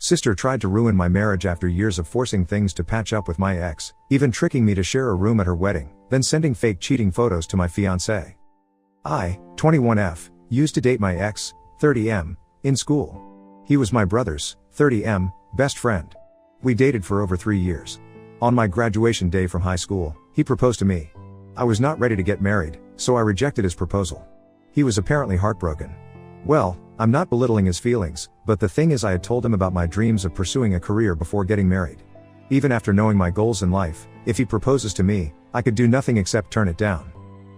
Sister tried to ruin my marriage after years of forcing things to patch up with my ex, even tricking me to share a room at her wedding, then sending fake cheating photos to my fiancé. I, 21F, used to date my ex, 30M, in school. He was my brother's, 30M, best friend. We dated for over 3 years. On my graduation day from high school, he proposed to me. I was not ready to get married, so I rejected his proposal. He was apparently heartbroken. Well, I'm not belittling his feelings, but the thing is I had told him about my dreams of pursuing a career before getting married. Even after knowing my goals in life, if he proposes to me, I could do nothing except turn it down.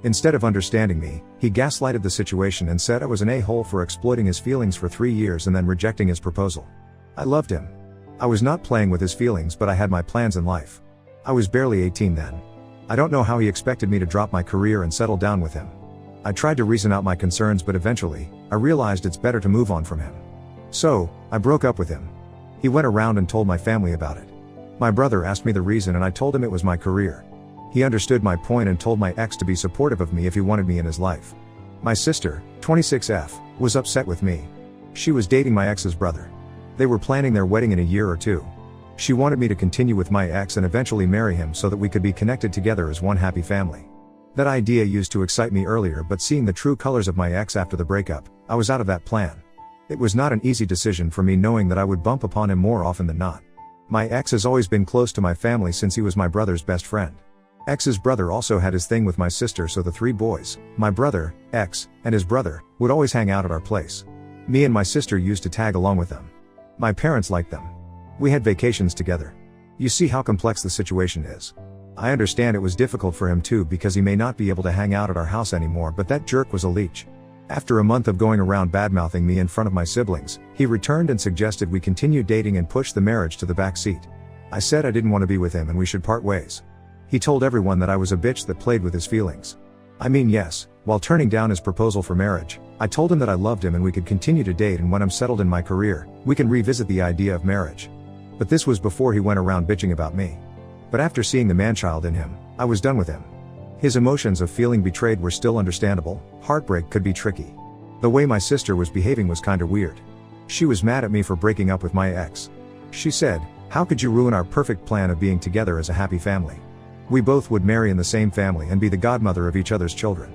Instead of understanding me, he gaslighted the situation and said I was an a-hole for exploiting his feelings for 3 years and then rejecting his proposal. I loved him. I was not playing with his feelings, but I had my plans in life. I was barely 18 then. I don't know how he expected me to drop my career and settle down with him. I tried to reason out my concerns, but eventually, I realized it's better to move on from him. So, I broke up with him. He went around and told my family about it. My brother asked me the reason and I told him it was my career. He understood my point and told my ex to be supportive of me if he wanted me in his life. My sister, 26F, was upset with me. She was dating my ex's brother. They were planning their wedding in a year or two. She wanted me to continue with my ex and eventually marry him so that we could be connected together as one happy family. That idea used to excite me earlier, but seeing the true colors of my ex after the breakup, I was out of that plan. It was not an easy decision for me, knowing that I would bump upon him more often than not. My ex has always been close to my family since he was my brother's best friend. Ex's brother also had his thing with my sister, so the 3 boys, my brother, ex, and his brother, would always hang out at our place. Me and my sister used to tag along with them. My parents liked them. We had vacations together. You see how complex the situation is. I understand it was difficult for him too, because he may not be able to hang out at our house anymore, but that jerk was a leech. After a month of going around badmouthing me in front of my siblings, he returned and suggested we continue dating and pushed the marriage to the back seat. I said I didn't want to be with him and we should part ways. He told everyone that I was a bitch that played with his feelings. I mean, yes, while turning down his proposal for marriage, I told him that I loved him and we could continue to date, and when I'm settled in my career, we can revisit the idea of marriage. But this was before he went around bitching about me. But after seeing the man-child in him, I was done with him. His emotions of feeling betrayed were still understandable. Heartbreak could be tricky. The way my sister was behaving was kinda weird. She was mad at me for breaking up with my ex. She said, "How could you ruin our perfect plan of being together as a happy family? We both would marry in the same family and be the godmother of each other's children.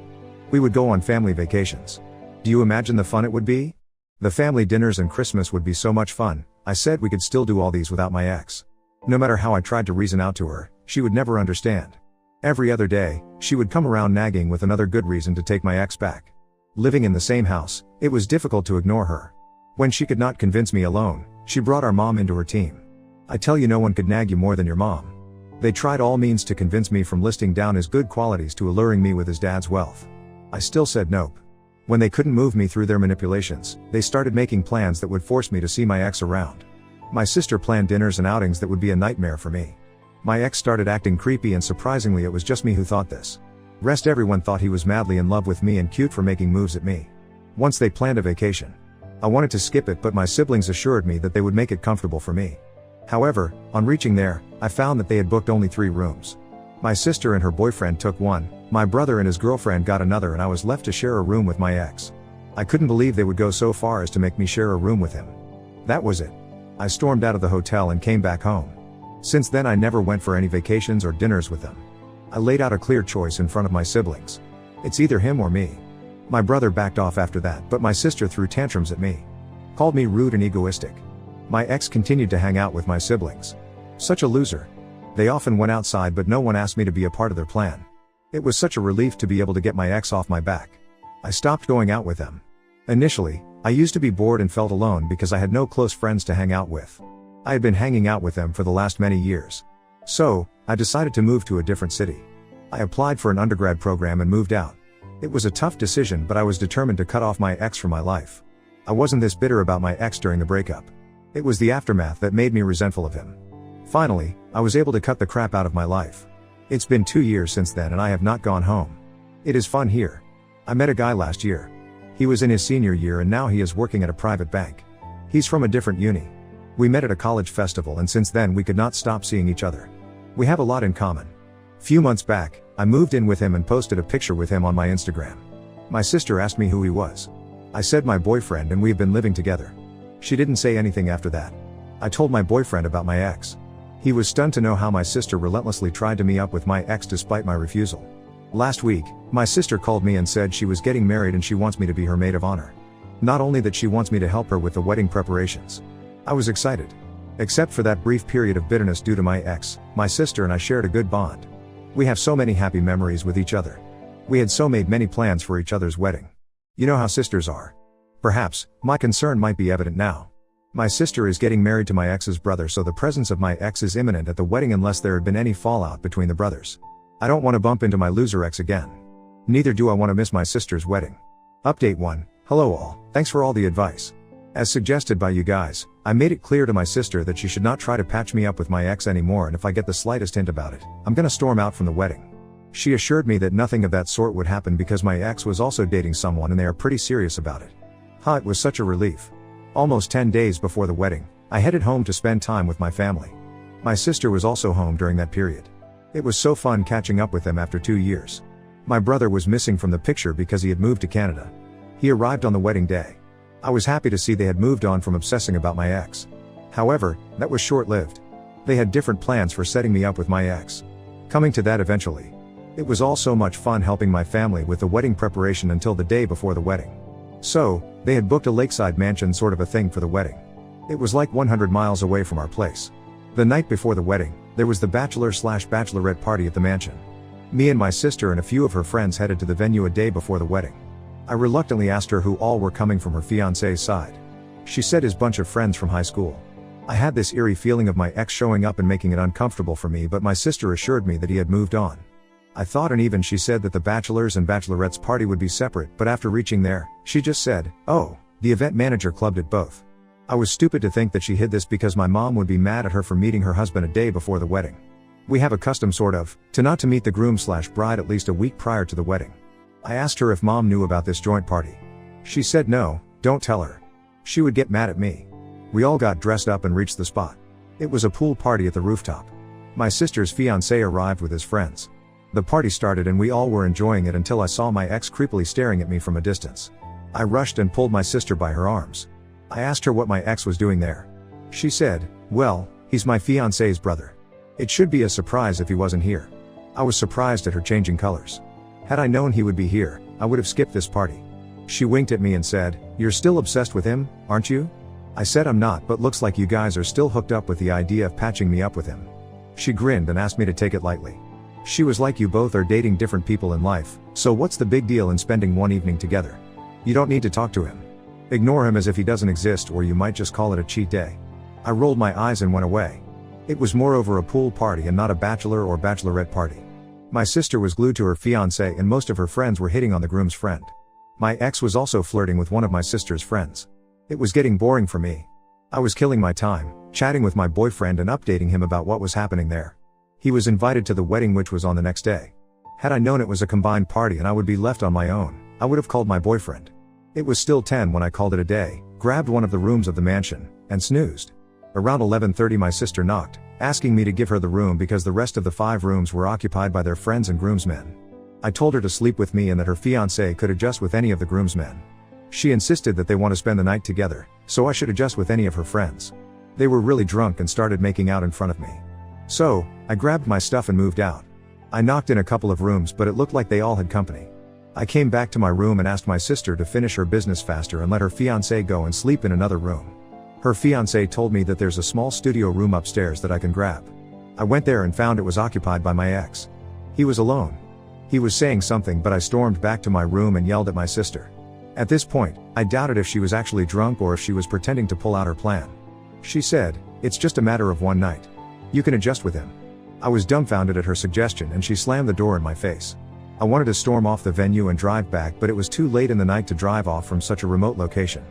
We would go on family vacations. Do you imagine the fun it would be? The family dinners and Christmas would be so much fun." I said we could still do all these without my ex. No matter how I tried to reason out to her, she would never understand. Every other day, she would come around nagging with another good reason to take my ex back. Living in the same house, it was difficult to ignore her. When she could not convince me alone, she brought our mom into her team. I tell you, no one could nag you more than your mom. They tried all means to convince me, from listing down his good qualities to alluring me with his dad's wealth. I still said nope. When they couldn't move me through their manipulations, they started making plans that would force me to see my ex around. My sister planned dinners and outings that would be a nightmare for me. My ex started acting creepy, and surprisingly it was just me who thought this. Rest everyone thought he was madly in love with me and cute for making moves at me. Once they planned a vacation. I wanted to skip it, but my siblings assured me that they would make it comfortable for me. However, on reaching there, I found that they had booked only 3 rooms. My sister and her boyfriend took one, my brother and his girlfriend got another, and I was left to share a room with my ex. I couldn't believe they would go so far as to make me share a room with him. That was it. I stormed out of the hotel and came back home. Since then I never went for any vacations or dinners with them. I laid out a clear choice in front of my siblings. It's either him or me. My brother backed off after that, but my sister threw tantrums at me. Called me rude and egoistic. My ex continued to hang out with my siblings. Such a loser. They often went outside, but no one asked me to be a part of their plan. It was such a relief to be able to get my ex off my back. I stopped going out with them. Initially, I used to be bored and felt alone because I had no close friends to hang out with. I had been hanging out with them for the last many years. So, I decided to move to a different city. I applied for an undergrad program and moved out. It was a tough decision, but I was determined to cut off my ex from my life. I wasn't this bitter about my ex during the breakup. It was the aftermath that made me resentful of him. Finally, I was able to cut the crap out of my life. It's been 2 years since then and I have not gone home. It is fun here. I met a guy last year. He was in his senior year and now he is working at a private bank. He's from a different uni. We met at a college festival and since then we could not stop seeing each other. We have a lot in common. Few months back, I moved in with him and posted a picture with him on my Instagram. My sister asked me who he was. I said my boyfriend, and we've been living together. She didn't say anything after that. I told my boyfriend about my ex. He was stunned to know how my sister relentlessly tried to meet up with my ex despite my refusal. Last week, my sister called me and said she was getting married and she wants me to be her maid of honor. Not only that, she wants me to help her with the wedding preparations. I was excited. Except for that brief period of bitterness due to my ex, my sister and I shared a good bond. We have so many happy memories with each other. We had so made many plans for each other's wedding. You know how sisters are. Perhaps, my concern might be evident now. My sister is getting married to my ex's brother, so the presence of my ex is imminent at the wedding unless there had been any fallout between the brothers. I don't want to bump into my loser ex again. Neither do I want to miss my sister's wedding. Update 1. Hello all, thanks for all the advice. As suggested by you guys, I made it clear to my sister that she should not try to patch me up with my ex anymore, and if I get the slightest hint about it, I'm gonna storm out from the wedding. She assured me that nothing of that sort would happen because my ex was also dating someone and they are pretty serious about it. It was such a relief. Almost 10 days before the wedding, I headed home to spend time with my family. My sister was also home during that period. It was so fun catching up with them after 2 years. My brother was missing from the picture because he had moved to Canada. He arrived on the wedding day. I was happy to see they had moved on from obsessing about my ex. However, that was short-lived. They had different plans for setting me up with my ex. Coming to that eventually. It was all so much fun helping my family with the wedding preparation until the day before the wedding. So, they had booked a lakeside mansion sort of a thing for the wedding. It was like 100 miles away from our place. The night before the wedding, there was the bachelor/bachelorette party at the mansion. Me and my sister and a few of her friends headed to the venue a day before the wedding. I reluctantly asked her who all were coming from her fiancé's side. She said his bunch of friends from high school. I had this eerie feeling of my ex showing up and making it uncomfortable for me, but my sister assured me that he had moved on. I thought, and even she said that the bachelor's and bachelorette's party would be separate, but after reaching there, she just said, "Oh, the event manager clubbed it both." I was stupid to think that she hid this because my mom would be mad at her for meeting her husband a day before the wedding. We have a custom sort of, to not to meet the groom/bride at least a week prior to the wedding. I asked her if mom knew about this joint party. She said no, don't tell her. She would get mad at me. We all got dressed up and reached the spot. It was a pool party at the rooftop. My sister's fiancé arrived with his friends. The party started and we all were enjoying it until I saw my ex creepily staring at me from a distance. I rushed and pulled my sister by her arms. I asked her what my ex was doing there. She said, "Well, he's my fiancé's brother. It should be a surprise if he wasn't here." I was surprised at her changing colors. Had I known he would be here, I would have skipped this party. She winked at me and said, "You're still obsessed with him, aren't you?" I said I'm not, but looks like you guys are still hooked up with the idea of patching me up with him. She grinned and asked me to take it lightly. She was like, "You both are dating different people in life, so what's the big deal in spending one evening together? You don't need to talk to him. Ignore him as if he doesn't exist, or you might just call it a cheat day." I rolled my eyes and went away. It was moreover a pool party and not a bachelor or bachelorette party. My sister was glued to her fiancé and most of her friends were hitting on the groom's friend. My ex was also flirting with one of my sister's friends. It was getting boring for me. I was killing my time, chatting with my boyfriend and updating him about what was happening there. He was invited to the wedding, which was on the next day. Had I known it was a combined party and I would be left on my own, I would have called my boyfriend. It was still 10 when I called it a day, grabbed one of the rooms of the mansion, and snoozed. Around 11:30 my sister knocked, asking me to give her the room because the rest of the 5 rooms were occupied by their friends and groomsmen. I told her to sleep with me and that her fiancé could adjust with any of the groomsmen. She insisted that they want to spend the night together, so I should adjust with any of her friends. They were really drunk and started making out in front of me. So, I grabbed my stuff and moved out. I knocked in a couple of rooms, but it looked like they all had company. I came back to my room and asked my sister to finish her business faster and let her fiancé go and sleep in another room. Her fiancé told me that there's a small studio room upstairs that I can grab. I went there and found it was occupied by my ex. He was alone. He was saying something, but I stormed back to my room and yelled at my sister. At this point, I doubted if she was actually drunk or if she was pretending to pull out her plan. She said, "It's just a matter of one night. You can adjust with him." I was dumbfounded at her suggestion and she slammed the door in my face. I wanted to storm off the venue and drive back, but it was too late in the night to drive off from such a remote location.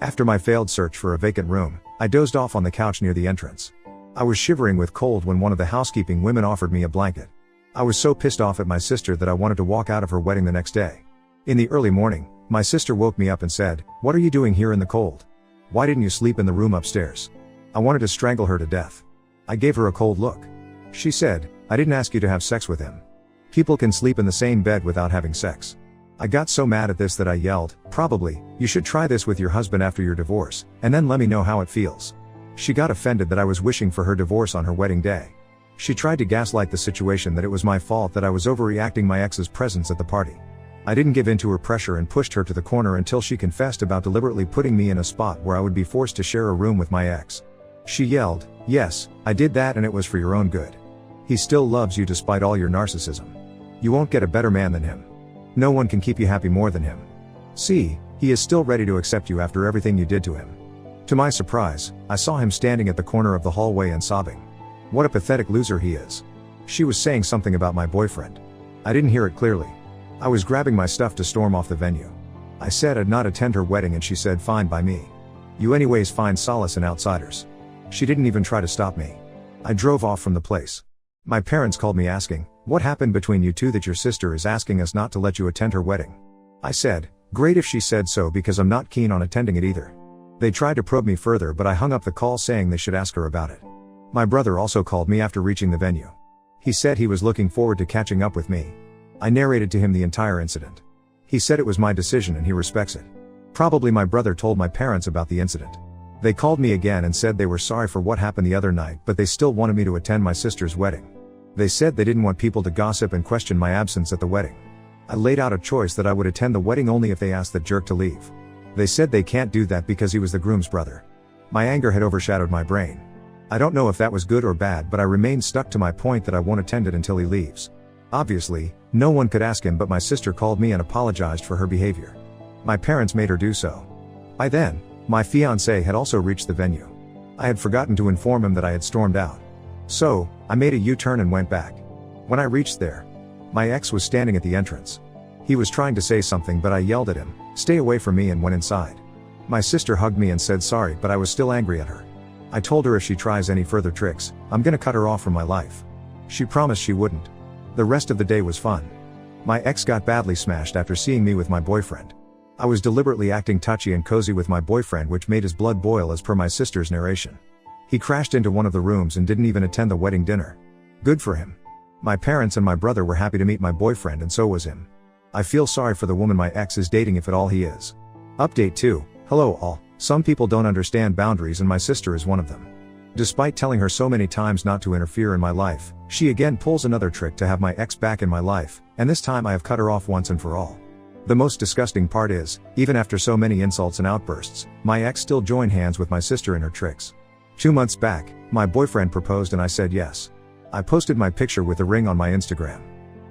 After my failed search for a vacant room, I dozed off on the couch near the entrance. I was shivering with cold when one of the housekeeping women offered me a blanket. I was so pissed off at my sister that I wanted to walk out of her wedding the next day. In the early morning, my sister woke me up and said, "What are you doing here in the cold? Why didn't you sleep in the room upstairs?" I wanted to strangle her to death. I gave her a cold look. She said, "I didn't ask you to have sex with him. People can sleep in the same bed without having sex." I got so mad at this that I yelled, "Probably, you should try this with your husband after your divorce, and then let me know how it feels." She got offended that I was wishing for her divorce on her wedding day. She tried to gaslight the situation that it was my fault that I was overreacting my ex's presence at the party. I didn't give in to her pressure and pushed her to the corner until she confessed about deliberately putting me in a spot where I would be forced to share a room with my ex. She yelled, "Yes, I did that and it was for your own good. He still loves you despite all your narcissism. You won't get a better man than him. No one can keep you happy more than him. See, he is still ready to accept you after everything you did to him." To my surprise, I saw him standing at the corner of the hallway and sobbing. What a pathetic loser he is. She was saying something about my boyfriend. I didn't hear it clearly. I was grabbing my stuff to storm off the venue. I said I'd not attend her wedding and she said fine by me. You anyways find solace in outsiders. She didn't even try to stop me. I drove off from the place. My parents called me asking, "What happened between you two that your sister is asking us not to let you attend her wedding?" I said, "Great if she said so because I'm not keen on attending it either." They tried to probe me further but I hung up the call saying they should ask her about it. My brother also called me after reaching the venue. He said he was looking forward to catching up with me. I narrated to him the entire incident. He said it was my decision and he respects it. Probably my brother told my parents about the incident. They called me again and said they were sorry for what happened the other night but they still wanted me to attend my sister's wedding. They said they didn't want people to gossip and question my absence at the wedding. I laid out a choice that I would attend the wedding only if they asked that jerk to leave. They said they can't do that because he was the groom's brother. My anger had overshadowed my brain. I don't know if that was good or bad but I remained stuck to my point that I won't attend it until he leaves. Obviously, no one could ask him but my sister called me and apologized for her behavior. My parents made her do so. By then, my fiancé had also reached the venue. I had forgotten to inform him that I had stormed out. So, I made a U-turn and went back. When I reached there, my ex was standing at the entrance. He was trying to say something but I yelled at him, "Stay away from me," and went inside. My sister hugged me and said sorry but I was still angry at her. I told her if she tries any further tricks, I'm gonna cut her off from my life. She promised she wouldn't. The rest of the day was fun. My ex got badly smashed after seeing me with my boyfriend. I was deliberately acting touchy and cozy with my boyfriend which made his blood boil as per my sister's narration. He crashed into one of the rooms and didn't even attend the wedding dinner. Good for him. My parents and my brother were happy to meet my boyfriend and so was him. I feel sorry for the woman my ex is dating if at all he is. Update 2. Hello all. Some people don't understand boundaries and my sister is one of them. Despite telling her so many times not to interfere in my life, she again pulls another trick to have my ex back in my life, and this time I have cut her off once and for all. The most disgusting part is, even after so many insults and outbursts, my ex still joined hands with my sister in her tricks. 2 months back, my boyfriend proposed and I said yes. I posted my picture with the ring on my Instagram.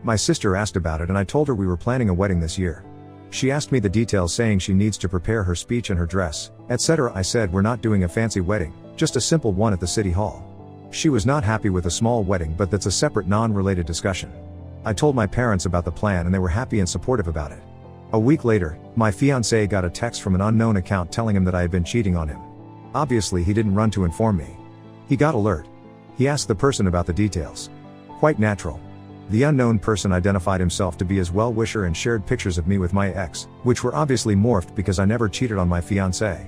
My sister asked about it and I told her we were planning a wedding this year. She asked me the details saying she needs to prepare her speech and her dress, etc. I said we're not doing a fancy wedding, just a simple one at the city hall. She was not happy with a small wedding but that's a separate non-related discussion. I told my parents about the plan and they were happy and supportive about it. A week later, my fiancé got a text from an unknown account telling him that I had been cheating on him. Obviously he didn't run to inform me. He got alert. He asked the person about the details. Quite natural. The unknown person identified himself to be his well-wisher and shared pictures of me with my ex, which were obviously morphed because I never cheated on my fiancé.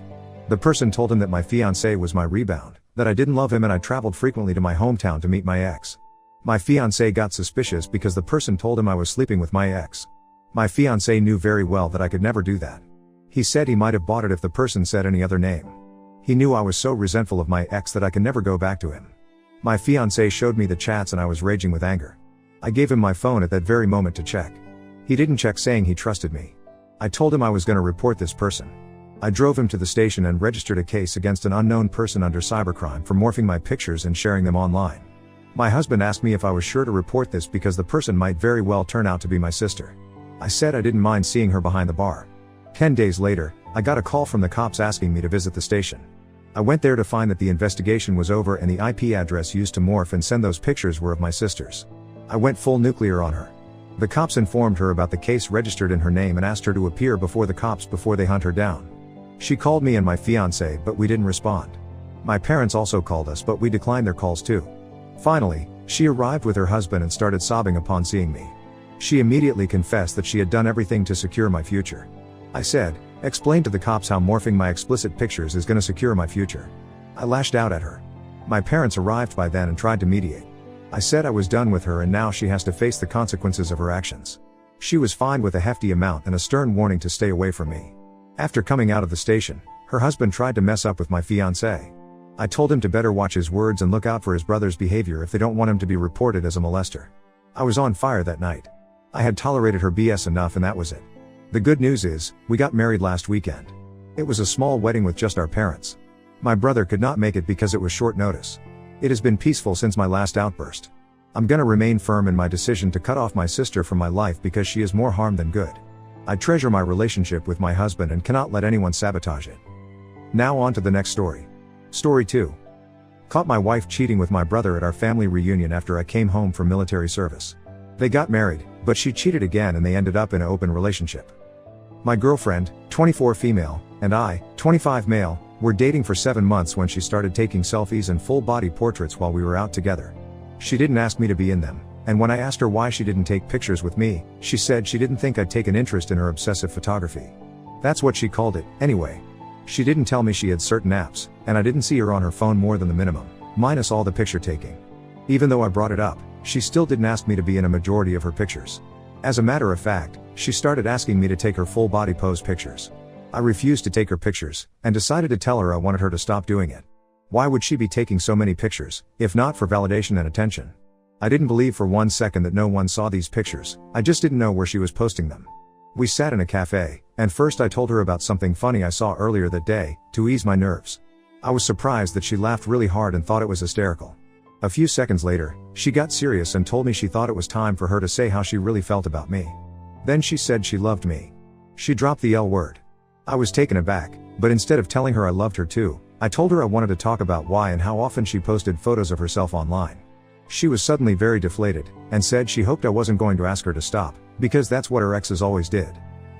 The person told him that my fiancé was my rebound, that I didn't love him and I traveled frequently to my hometown to meet my ex. My fiancé got suspicious because the person told him I was sleeping with my ex. My fiancé knew very well that I could never do that. He said he might have bought it if the person said any other name. He knew I was so resentful of my ex that I could never go back to him. My fiancé showed me the chats and I was raging with anger. I gave him my phone at that very moment to check. He didn't check saying he trusted me. I told him I was going to report this person. I drove him to the station and registered a case against an unknown person under cybercrime for morphing my pictures and sharing them online. My husband asked me if I was sure to report this because the person might very well turn out to be my sister. I said I didn't mind seeing her behind the bar. 10 days later, I got a call from the cops asking me to visit the station. I went there to find that the investigation was over and the IP address used to morph and send those pictures were of my sister's. I went full nuclear on her. The cops informed her about the case registered in her name and asked her to appear before the cops before they hunt her down. She called me and my fiancé but we didn't respond. My parents also called us but we declined their calls too. Finally, she arrived with her husband and started sobbing upon seeing me. She immediately confessed that she had done everything to secure my future. I said, explain to the cops how morphing my explicit pictures is gonna secure my future. I lashed out at her. My parents arrived by then and tried to mediate. I said I was done with her and now she has to face the consequences of her actions. She was fined with a hefty amount and a stern warning to stay away from me. After coming out of the station, her husband tried to mess up with my fiancé. I told him to better watch his words and look out for his brother's behavior if they don't want him to be reported as a molester. I was on fire that night. I had tolerated her BS enough and that was it. The good news is, we got married last weekend. It was a small wedding with just our parents. My brother could not make it because it was short notice. It has been peaceful since my last outburst. I'm gonna remain firm in my decision to cut off my sister from my life because she is more harm than good. I treasure my relationship with my husband and cannot let anyone sabotage it. Now on to the next story. Story 2. Caught my wife cheating with my brother at our family reunion after I came home from military service. They got married, but she cheated again and they ended up in an open relationship. My girlfriend, 24 female, and I, 25 male, were dating for 7 months when she started taking selfies and full body portraits while we were out together. She didn't ask me to be in them, and when I asked her why she didn't take pictures with me, she said she didn't think I'd take an interest in her obsessive photography. That's what she called it, anyway. She didn't tell me she had certain apps, and I didn't see her on her phone more than the minimum, minus all the picture taking. Even though I brought it up, she still didn't ask me to be in a majority of her pictures. As a matter of fact, she started asking me to take her full body pose pictures. I refused to take her pictures, and decided to tell her I wanted her to stop doing it. Why would she be taking so many pictures, if not for validation and attention? I didn't believe for 1 second that no one saw these pictures, I just didn't know where she was posting them. We sat in a cafe, and first I told her about something funny I saw earlier that day, to ease my nerves. I was surprised that she laughed really hard and thought it was hysterical. A few seconds later, she got serious and told me she thought it was time for her to say how she really felt about me. Then she said she loved me. She dropped the L word. I was taken aback, but instead of telling her I loved her too, I told her I wanted to talk about why and how often she posted photos of herself online. She was suddenly very deflated, and said she hoped I wasn't going to ask her to stop, because that's what her exes always did.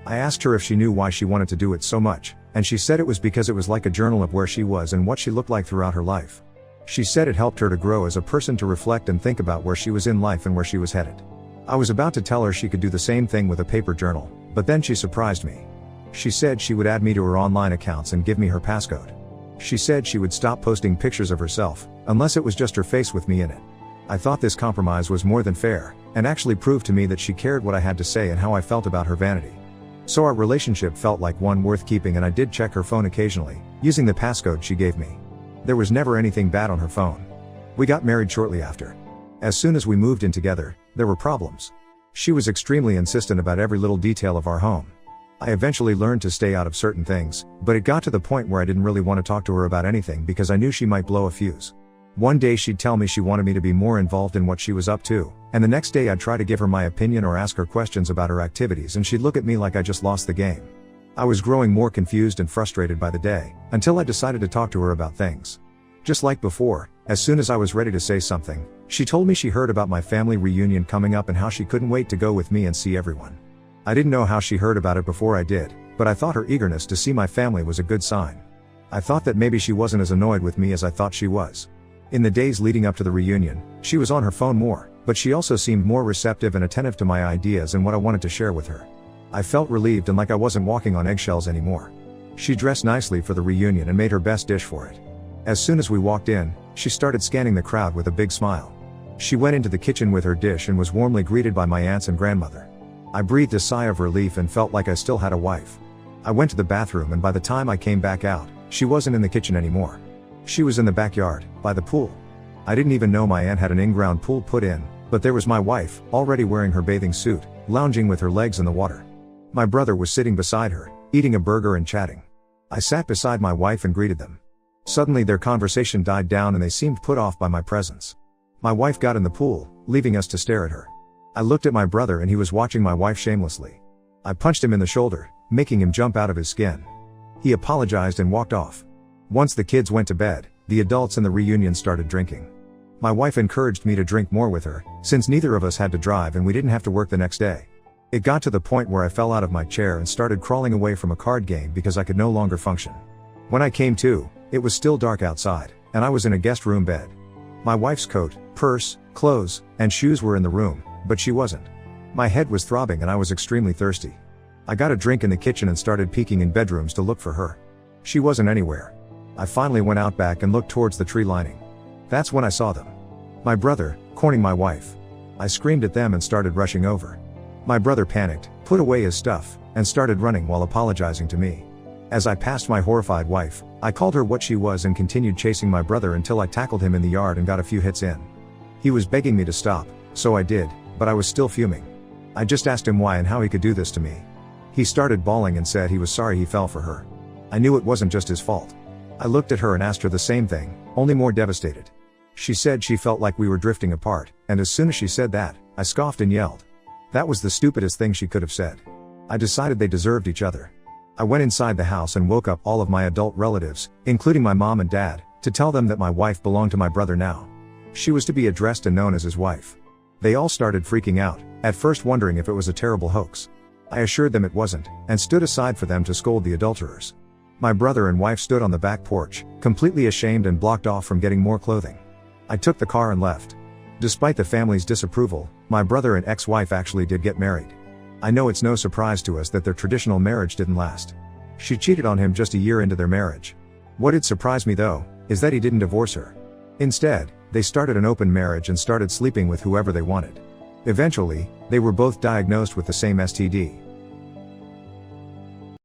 I asked her if she knew why she wanted to do it so much, and she said it was because it was like a journal of where she was and what she looked like throughout her life. She said it helped her to grow as a person, to reflect and think about where she was in life and where she was headed. I was about to tell her she could do the same thing with a paper journal, but then she surprised me. She said she would add me to her online accounts and give me her passcode. She said she would stop posting pictures of herself, unless it was just her face with me in it. I thought this compromise was more than fair, and actually proved to me that she cared what I had to say and how I felt about her vanity. So our relationship felt like one worth keeping, and I did check her phone occasionally, using the passcode she gave me. There was never anything bad on her phone. We got married shortly after. As soon as we moved in together, there were problems. She was extremely insistent about every little detail of our home. I eventually learned to stay out of certain things, but it got to the point where I didn't really want to talk to her about anything because I knew she might blow a fuse. One day she'd tell me she wanted me to be more involved in what she was up to, and the next day I'd try to give her my opinion or ask her questions about her activities, and she'd look at me like I just lost the game. I was growing more confused and frustrated by the day, until I decided to talk to her about things. Just like before, as soon as I was ready to say something, she told me she heard about my family reunion coming up and how she couldn't wait to go with me and see everyone. I didn't know how she heard about it before I did, but I thought her eagerness to see my family was a good sign. I thought that maybe she wasn't as annoyed with me as I thought she was. In the days leading up to the reunion, she was on her phone more, but she also seemed more receptive and attentive to my ideas and what I wanted to share with her. I felt relieved and like I wasn't walking on eggshells anymore. She dressed nicely for the reunion and made her best dish for it. As soon as we walked in, she started scanning the crowd with a big smile. She went into the kitchen with her dish and was warmly greeted by my aunts and grandmother. I breathed a sigh of relief and felt like I still had a wife. I went to the bathroom, and by the time I came back out, she wasn't in the kitchen anymore. She was in the backyard, by the pool. I didn't even know my aunt had an in-ground pool put in, but there was my wife, already wearing her bathing suit, lounging with her legs in the water. My brother was sitting beside her, eating a burger and chatting. I sat beside my wife and greeted them. Suddenly their conversation died down and they seemed put off by my presence. My wife got in the pool, leaving us to stare at her. I looked at my brother and he was watching my wife shamelessly. I punched him in the shoulder, making him jump out of his skin. He apologized and walked off. Once the kids went to bed, the adults in the reunion started drinking. My wife encouraged me to drink more with her, since neither of us had to drive and we didn't have to work the next day. It got to the point where I fell out of my chair and started crawling away from a card game because I could no longer function. When I came to, it was still dark outside, and I was in a guest room bed. My wife's coat, purse, clothes, and shoes were in the room, but she wasn't. My head was throbbing and I was extremely thirsty. I got a drink in the kitchen and started peeking in bedrooms to look for her. She wasn't anywhere. I finally went out back and looked towards the tree lining. That's when I saw them. My brother, cornering my wife. I screamed at them and started rushing over. My brother panicked, put away his stuff, and started running while apologizing to me. As I passed my horrified wife, I called her what she was and continued chasing my brother until I tackled him in the yard and got a few hits in. He was begging me to stop, so I did, but I was still fuming. I just asked him why and how he could do this to me. He started bawling and said he was sorry he fell for her. I knew it wasn't just his fault. I looked at her and asked her the same thing, only more devastated. She said she felt like we were drifting apart, and as soon as she said that, I scoffed and yelled. That was the stupidest thing she could have said. I decided they deserved each other. I went inside the house and woke up all of my adult relatives, including my mom and dad, to tell them that my wife belonged to my brother now. She was to be addressed and known as his wife. They all started freaking out, at first wondering if it was a terrible hoax. I assured them it wasn't, and stood aside for them to scold the adulterers. My brother and wife stood on the back porch, completely ashamed and blocked off from getting more clothing. I took the car and left. Despite the family's disapproval, my brother and ex-wife actually did get married. I know it's no surprise to us that their traditional marriage didn't last. She cheated on him just a year into their marriage. What did surprise me though, is that he didn't divorce her. Instead, they started an open marriage and started sleeping with whoever they wanted. Eventually, they were both diagnosed with the same STD.